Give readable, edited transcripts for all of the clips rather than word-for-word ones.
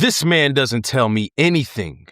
This man doesn't tell me anything.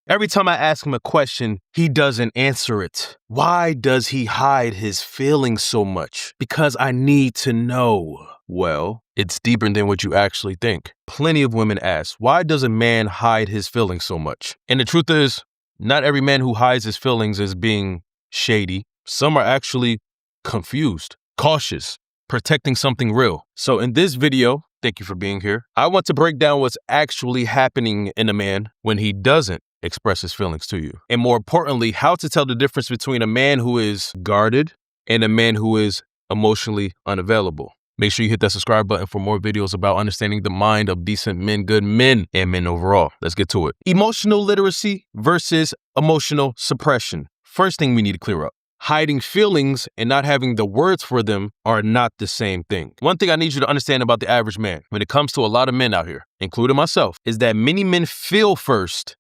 Every time I ask him a question, he doesn't answer it. Why does he hide his feelings so much? Because I need to know. Well, it's deeper than what you actually think. Plenty of women ask, why does a man hide his feelings so much? And the truth is, not every man who hides his feelings is being shady. Some are actually confused, cautious, protecting something real. So in this video, thank you for being here, I want to break down what's actually happening in a man when he doesn't express his feelings to you. And more importantly, how to tell the difference between a man who is guarded and a man who is emotionally unavailable. Make sure you hit that subscribe button for more videos about understanding the mind of decent men, good men, and men overall. Let's get to it. Emotional literacy versus emotional suppression. First thing we need to clear up. Hiding feelings and not having the words for them are not the same thing. One thing I need you to understand about the average man, when it comes to a lot of men out here, including myself, is that many men feel first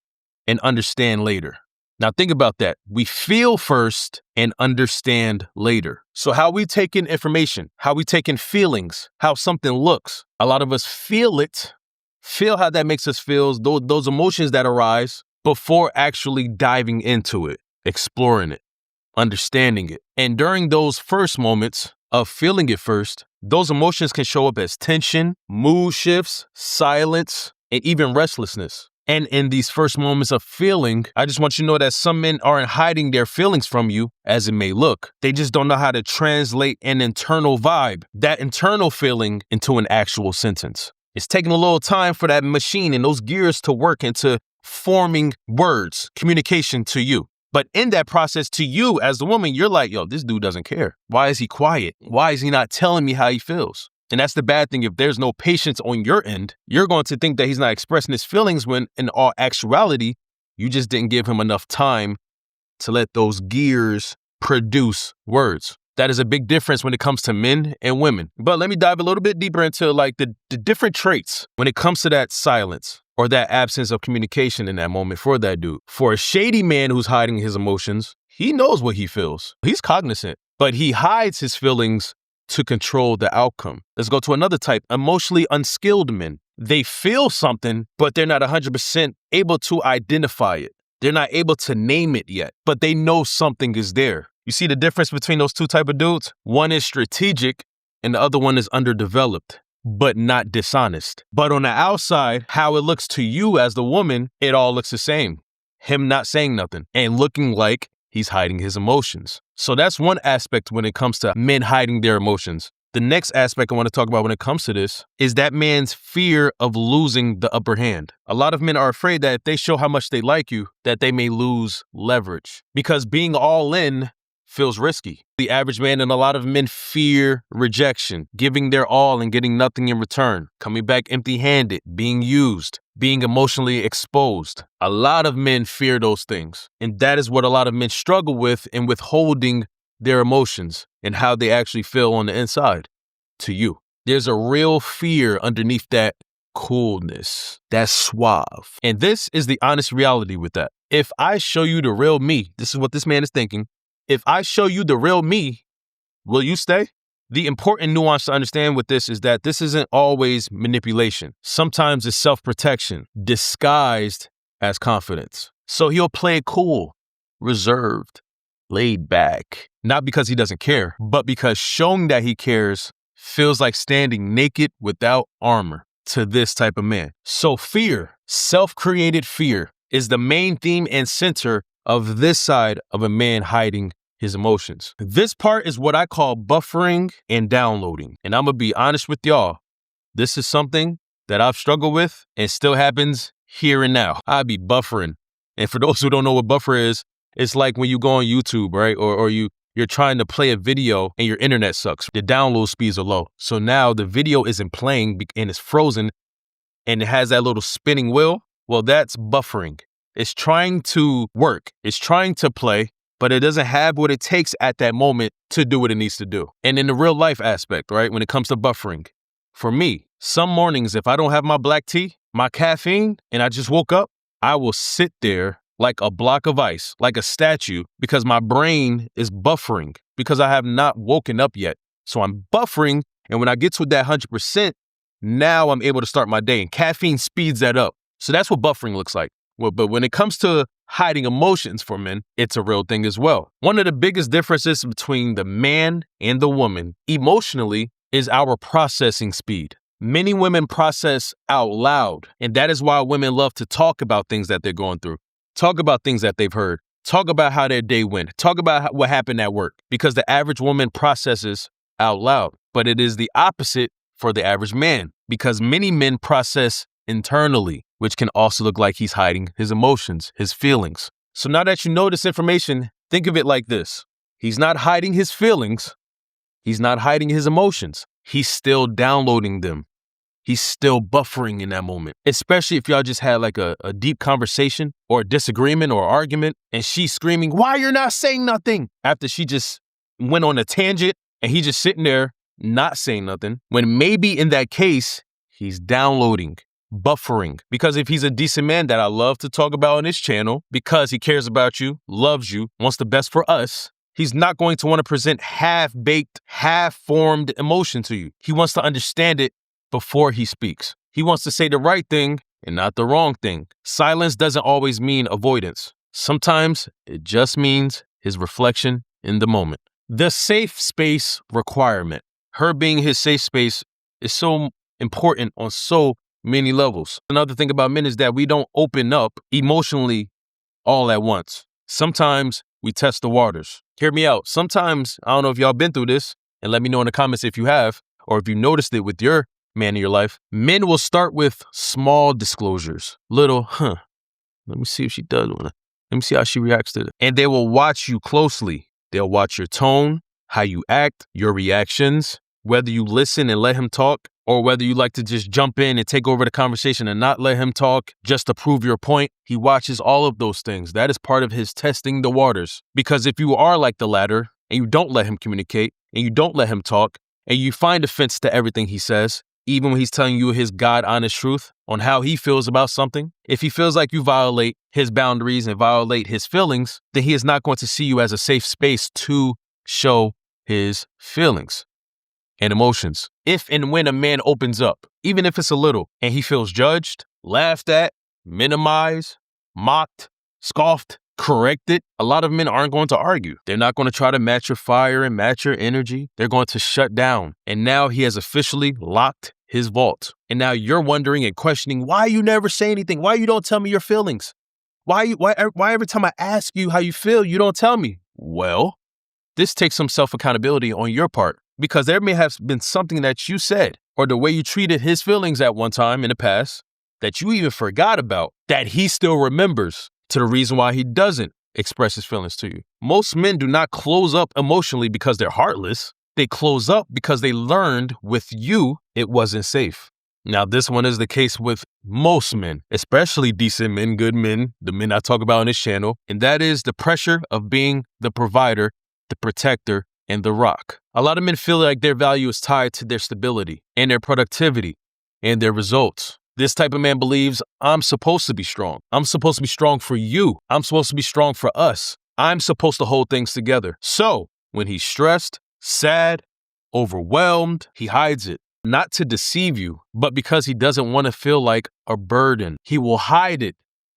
and understand later. Now think about that. We feel first and understand later. So how we take in information, how we take in feelings, how something looks. A lot of us feel it, feel how that makes us feel, those emotions that arise before actually diving into it, exploring it, understanding it. And during those first moments of feeling it first, those emotions can show up as tension, mood shifts, silence, and even restlessness. And in these first moments of feeling, I just want you to know that some men aren't hiding their feelings from you, as it may look. They just don't know how to translate an internal vibe, that internal feeling, into an actual sentence. It's taking a little time for that machine and those gears to work into forming words, communication to you. But in that process, to you as the woman, you're like, yo, this dude doesn't care. Why is he quiet? Why is he not telling me how he feels? And that's the bad thing. If there's no patience on your end, you're going to think that he's not expressing his feelings when in all actuality, you just didn't give him enough time to let those gears produce words. That is a big difference when it comes to men and women. But let me dive a little bit deeper into like the different traits when it comes to that silence or that absence of communication in that moment for that dude. For a shady man who's hiding his emotions, he knows what he feels. He's cognizant, but he hides his feelings to control the outcome. Let's go to another type, emotionally unskilled men. They feel something, but they're not 100% able to identify it. They're not able to name it yet, but they know something is there. You see the difference between those two type of dudes? One is strategic and the other one is underdeveloped, but not dishonest. But on the outside, how it looks to you as the woman, it all looks the same. Him not saying nothing and looking like he's hiding his emotions. So that's one aspect when it comes to men hiding their emotions. The next aspect I want to talk about when it comes to this is that man's fear of losing the upper hand. A lot of men are afraid that if they show how much they like you, that they may lose leverage because being all in feels risky. The average man and a lot of men fear rejection, giving their all and getting nothing in return, coming back empty-handed, being used, being emotionally exposed. A lot of men fear those things. And that is what a lot of men struggle with in withholding their emotions and how they actually feel on the inside to you. There's a real fear underneath that coolness, that suave. And this is the honest reality with that. If I show you the real me, this is what this man is thinking. If I show you the real me, will you stay? The important nuance to understand with this is that this isn't always manipulation. Sometimes it's self-protection disguised as confidence. So he'll play it cool, reserved, laid back, not because he doesn't care, but because showing that he cares feels like standing naked without armor to this type of man. So fear, self-created fear, is the main theme and center of this side of a man hiding his emotions. This part is what I call buffering and downloading. And I'm going to be honest with y'all. This is something that I've struggled with and still happens here and now. I be buffering. And for those who don't know what buffer is, it's like when you go on YouTube, right? Or you're trying to play a video and your internet sucks. The download speeds are low. So now the video isn't playing and it's frozen and it has that little spinning wheel. Well, that's buffering. It's trying to work. It's trying to play, but it doesn't have what it takes at that moment to do what it needs to do. And in the real life aspect, right, when it comes to buffering, for me, some mornings, if I don't have my black tea, my caffeine, and I just woke up, I will sit there like a block of ice, like a statue, because my brain is buffering because I have not woken up yet. So I'm buffering. And when I get to that 100%, now I'm able to start my day. And caffeine speeds that up. So that's what buffering looks like. Well, but when it comes to hiding emotions for men, it's a real thing as well. One of the biggest differences between the man and the woman emotionally is our processing speed. Many women process out loud, and that is why women love to talk about things that they're going through, talk about things that they've heard, talk about how their day went, talk about what happened at work, because the average woman processes out loud. But it is the opposite for the average man, because many men process internally, which can also look like he's hiding his emotions, his feelings. So now that you know this information, think of it like this. He's not hiding his feelings. He's not hiding his emotions. He's still downloading them. He's still buffering in that moment, especially if y'all just had like a deep conversation or a disagreement or argument and she's screaming, "Why you're not saying nothing?" after she just went on a tangent and he's just sitting there not saying nothing, when maybe in that case, he's downloading, buffering. Because if he's a decent man that I love to talk about on this channel because he cares about you, loves you, wants the best for us, he's not going to want to present half-baked, half-formed emotion to you. He wants to understand it before he speaks. He wants to say the right thing and not the wrong thing. Silence doesn't always mean avoidance. Sometimes it just means his reflection in the moment. The safe space requirement. Her being his safe space is so important on so many levels. Another thing about men is that we don't open up emotionally all at once. Sometimes we test the waters. Hear me out. Sometimes, I don't know if y'all been through this, and let me know in the comments if you have, or if you noticed it with your man in your life. Men will start with small disclosures. Little, let me see if she does want to. Let me see how she reacts to it. And they will watch you closely. They'll watch your tone, how you act, your reactions, whether you listen and let him talk, or whether you like to just jump in and take over the conversation and not let him talk just to prove your point. He watches all of those things. That is part of his testing the waters. Because if you are like the latter and you don't let him communicate and you don't let him talk and you find offense to everything he says, even when he's telling you his God-honest truth on how he feels about something, if he feels like you violate his boundaries and violate his feelings, then he is not going to see you as a safe space to show his feelings and emotions. If and when a man opens up, even if it's a little, and he feels judged, laughed at, minimized, mocked, scoffed, corrected, a lot of men aren't going to argue. They're not going to try to match your fire and match your energy. They're going to shut down. And now he has officially locked his vault. And now you're wondering and questioning why you never say anything, why you don't tell me your feelings, why every time I ask you how you feel, you don't tell me. Well, this takes some self-accountability on your part, because there may have been something that you said or the way you treated his feelings at one time in the past that you even forgot about, that he still remembers, to the reason why he doesn't express his feelings to you. Most men do not close up emotionally because they're heartless. They close up because they learned with you it wasn't safe. Now, this one is the case with most men, especially decent men, good men, the men I talk about on this channel, and that is the pressure of being the provider, the protector, and the rock. A lot of men feel like their value is tied to their stability and their productivity and their results. This type of man believes, I'm supposed to be strong. I'm supposed to be strong for you. I'm supposed to be strong for us. I'm supposed to hold things together. So when he's stressed, sad, overwhelmed, he hides it. Not to deceive you, but because he doesn't want to feel like a burden. He will hide it.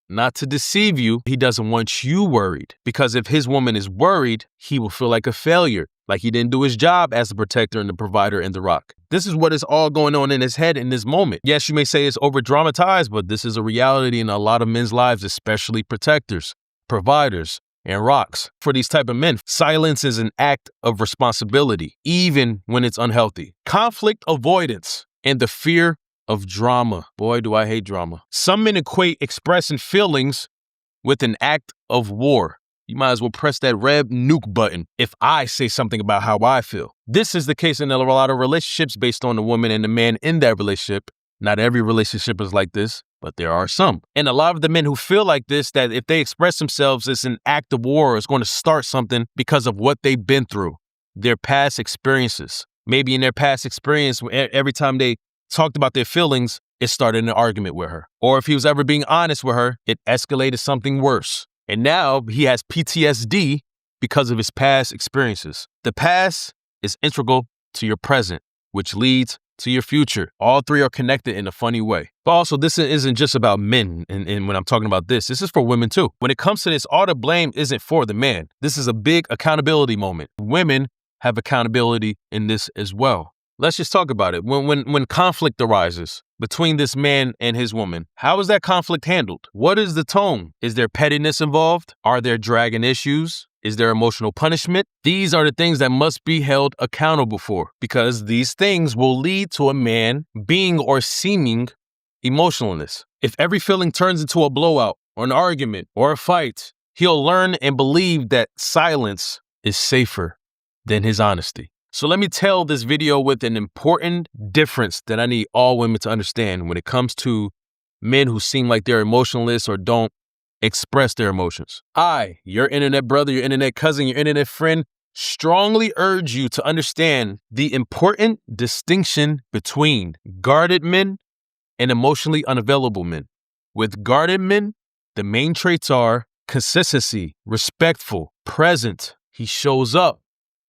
Not to deceive you, he doesn't want you worried. Because if his woman is worried, he will feel like a failure, like he didn't do his job as the protector and the provider and the rock. This is what is all going on in his head in this moment. Yes, you may say it's over-dramatized, but this is a reality in a lot of men's lives, especially protectors, providers, and rocks. For these type of men, silence is an act of responsibility, even when it's unhealthy. Conflict avoidance and the fear of drama. Boy, do I hate drama. Some men equate expressing feelings with an act of war. You might as well press that red nuke button if I say something about how I feel. This is the case in a lot of relationships based on the woman and the man in that relationship. Not every relationship is like this, but there are some. And a lot of the men who feel like this, that if they express themselves as an act of war, is going to start something because of what they've been through, their past experiences. Maybe in their past experience, every time they talked about their feelings, it started an argument with her. Or if he was ever being honest with her, it escalated something worse. And now he has PTSD because of his past experiences. The past is integral to your present, which leads to your future. All three are connected in a funny way. But also, this isn't just about men. And when I'm talking about this is for women too. When it comes to this, all the blame isn't for the man. This is a big accountability moment. Women have accountability in this as well. Let's just talk about it. When conflict arises between this man and his woman, how is that conflict handled? What is the tone? Is there pettiness involved? Are there dragging issues? Is there emotional punishment? These are the things that must be held accountable for, because these things will lead to a man being or seeming emotionless. If every feeling turns into a blowout or an argument or a fight, he'll learn and believe that silence is safer than his honesty. So let me tell this video with an important difference that I need all women to understand when it comes to men who seem like they're emotionless or don't express their emotions. I, your internet brother, your internet cousin, your internet friend, strongly urge you to understand the important distinction between guarded men and emotionally unavailable men. With guarded men, the main traits are consistency, respectful, present. He shows up,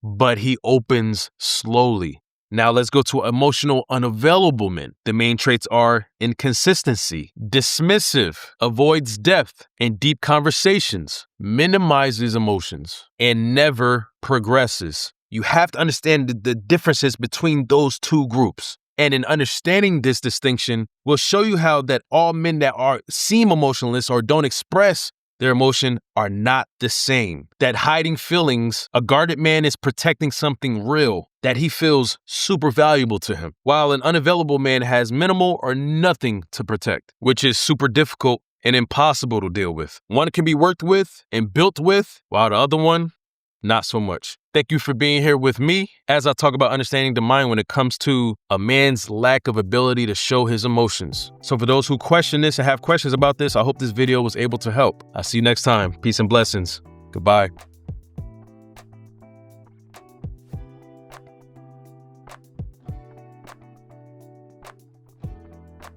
but he opens slowly. Now let's go to emotional unavailable men. The main traits are inconsistency, dismissive, avoids depth and deep conversations, minimizes emotions, and never progresses. You have to understand the differences between those two groups. And in understanding this distinction, will show you how that all men that seem emotionless or don't express their emotion are not the same. That hiding feelings, a guarded man is protecting something real that he feels super valuable to him, while an unavailable man has minimal or nothing to protect, which is super difficult and impossible to deal with. One can be worked with and built with, while the other one, not so much. Thank you for being here with me as I talk about understanding the mind when it comes to a man's lack of ability to show his emotions. So for those who question this and have questions about this, I hope this video was able to help. I'll see you next time. Peace and blessings. Goodbye.